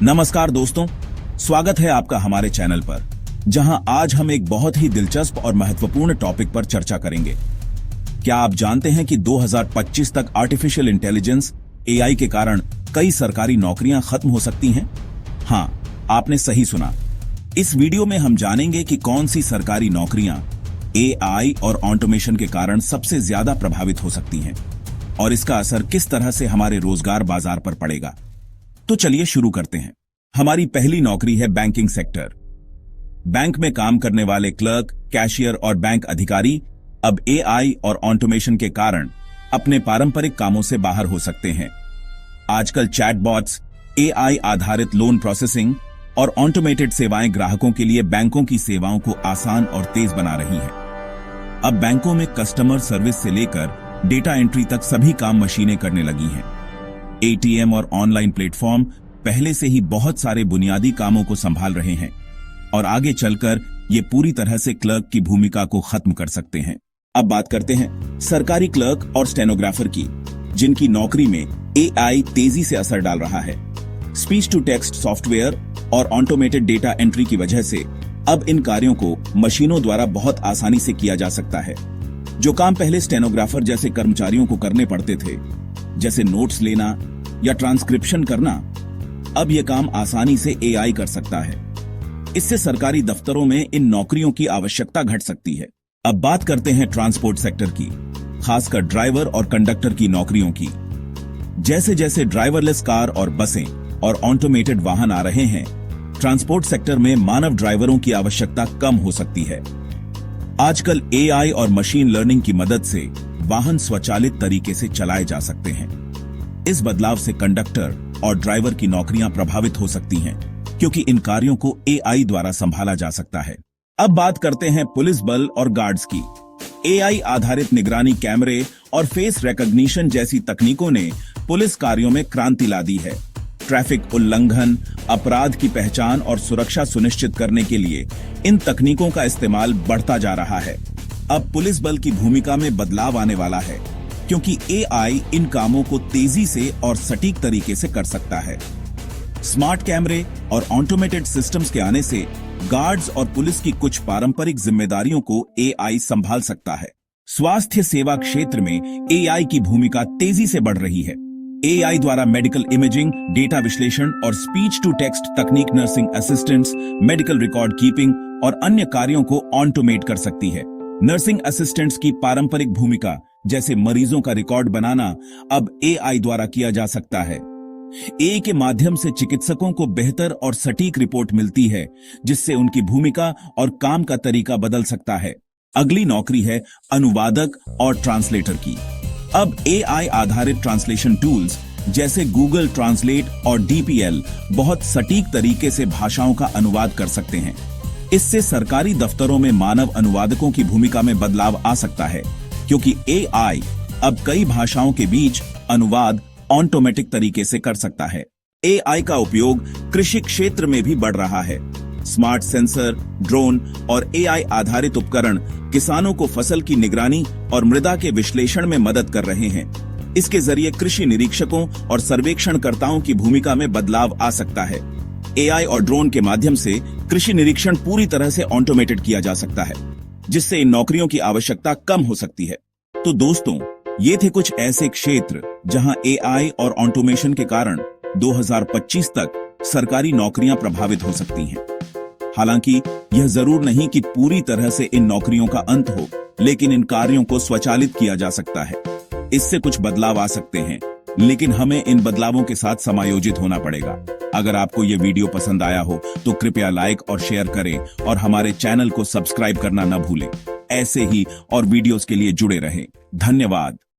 नमस्कार दोस्तों, स्वागत है आपका हमारे चैनल पर, जहां आज हम एक बहुत ही दिलचस्प और महत्वपूर्ण टॉपिक पर चर्चा करेंगे। क्या आप जानते हैं कि 2025 तक आर्टिफिशियल इंटेलिजेंस एआई के कारण कई सरकारी नौकरियां खत्म हो सकती हैं? हां, आपने सही सुना। इस वीडियो में हम जानेंगे कि कौन सी सरकारी नौकरियां एआई और ऑटोमेशन के कारण सबसे ज्यादा प्रभावित हो सकती हैं और इसका असर किस तरह से हमारे रोजगार बाजार पर पड़ेगा। तो चलिए शुरू करते हैं। हमारी पहली नौकरी है बैंकिंग सेक्टर। बैंक में काम करने वाले क्लर्क, कैशियर और बैंक अधिकारी अब एआई और ऑटोमेशन के कारण अपने पारंपरिक कामों से बाहर हो सकते हैं। आजकल चैटबॉट्स, एआई आधारित लोन प्रोसेसिंग और ऑटोमेटेड सेवाएं ग्राहकों के लिए बैंकों की सेवाओं को आसान और तेज बना रही हैं। अब बैंकों में कस्टमर सर्विस से लेकर डेटा एंट्री तक सभी काम मशीनें करने लगी हैं। एटीएम और ऑनलाइन प्लेटफॉर्म पहले से ही बहुत सारे बुनियादी कामों को संभाल रहे हैं और आगे चलकर ये पूरी तरह से क्लर्क की भूमिका को खत्म कर सकते हैं। अब बात करते हैं सरकारी क्लर्क और स्टेनोग्राफर की, जिनकी नौकरी में एआई तेजी से असर डाल रहा है। स्पीच टू टेक्स्ट सॉफ्टवेयर और ऑटोमेटेड डेटा एंट्री की वजह से अब इन कार्यों को मशीनों द्वारा बहुत आसानी से किया जा सकता है। जो काम पहले स्टेनोग्राफर जैसे कर्मचारियों को करने पड़ते थे, जैसे नोट्स लेना या ट्रांसक्रिप्शन करना, अब यह काम आसानी से एआई कर सकता है। इससे सरकारी दफ्तरों में इन नौकरियों की आवश्यकता घट सकती है। अब बात करते हैं ट्रांसपोर्ट सेक्टर की, खासकर ड्राइवर और कंडक्टर की नौकरियों की। जैसे जैसे ड्राइवरलेस कार और बसें और ऑटोमेटेड वाहन आ रहे हैं, ट्रांसपोर्ट सेक्टर में मानव ड्राइवरों की आवश्यकता कम हो सकती है। आजकल एआई और मशीन लर्निंग की मदद से वाहन स्वचालित तरीके से चलाए जा सकते हैं। इस बदलाव से कंडक्टर और ड्राइवर की नौकरियां प्रभावित हो सकती हैं, क्योंकि इन कार्यों को एआई द्वारा संभाला जा सकता है। अब बात करते हैं पुलिस बल और गार्ड्स की। एआई आधारित निगरानी, कैमरे और फेस रिकॉग्निशन जैसी तकनीकों ने पुलिस कार्यों में क्रांति ला दी है। ट्रैफिक उल्लंघन, अपराध की पहचान और सुरक्षा सुनिश्चित करने के लिए इन तकनीकों का इस्तेमाल बढ़ता जा रहा है। अब पुलिस बल की भूमिका में बदलाव आने वाला है, क्योंकि एआई इन कामों को तेजी से और सटीक तरीके से कर सकता है। स्मार्ट कैमरे और ऑटोमेटेड सिस्टम्स के आने से गार्ड्स और पुलिस की कुछ पारंपरिक जिम्मेदारियों को एआई संभाल सकता है। स्वास्थ्य सेवा क्षेत्र में एआई की भूमिका तेजी से बढ़ रही है। एआई द्वारा मेडिकल इमेजिंग, डेटा विश्लेषण और स्पीच टू टेक्स्ट तकनीक nursing assistants, medical record keeping और अन्य कार्यों को ऑटोमेट कर सकती है। नर्सिंग असिस्टेंट्स की पारंपरिक भूमिका, जैसे मरीजों का रिकॉर्ड बनाना, अब एआई द्वारा किया जा सकता है। एआई के माध्यम से चिकित्सकों को बेहतर और सटीक रिपोर्ट मिलती है, जिससे उनकी भूमिका और काम का तरीका बदल सकता है। अगली नौकरी है अनुवादक और ट्रांसलेटर की। अब एआई आधारित ट्रांसलेशन टूल्स जैसे गूगल ट्रांसलेट और डीपीएल बहुत सटीक तरीके से भाषाओं का अनुवाद कर सकते हैं। इससे सरकारी दफ्तरों में मानव अनुवादकों की भूमिका में बदलाव आ सकता है, क्योंकि एआई अब कई भाषाओं के बीच अनुवाद ऑटोमेटिक तरीके से कर सकता है। एआई का उपयोग कृषि क्षेत्र में भी बढ़ रहा है। स्मार्ट सेंसर, ड्रोन और एआई आधारित उपकरण किसानों को फसल की निगरानी और मृदा के विश्लेषण में मदद कर रहे हैं। इसके जरिए कृषि निरीक्षकों और सर्वेक्षणकर्ताओं की भूमिका में बदलाव आ सकता है। एआई और ड्रोन के माध्यम से कृषि निरीक्षण पूरी तरह से ऑटोमेटेड किया जा सकता है, जिससे इन नौकरियों की आवश्यकता कम हो सकती है। तो दोस्तों, ये थे कुछ ऐसे क्षेत्र जहां एआई और ऑटोमेशन के कारण 2025 तक सरकारी नौकरियां प्रभावित हो सकती हैं। हालांकि यह जरूर नहीं कि पूरी तरह से इन नौकरियों का अंत हो, लेकिन इन कार्यों को स्वचालित किया जा सकता है। इससे कुछ बदलाव आ सकते हैं, लेकिन हमें इन बदलावों के साथ समायोजित होना पड़ेगा। अगर आपको यह वीडियो पसंद आया हो तो कृपया लाइक और शेयर करें और हमारे चैनल को सब्सक्राइब करना न भूलें। ऐसे ही और वीडियोस के लिए जुड़े रहें। धन्यवाद।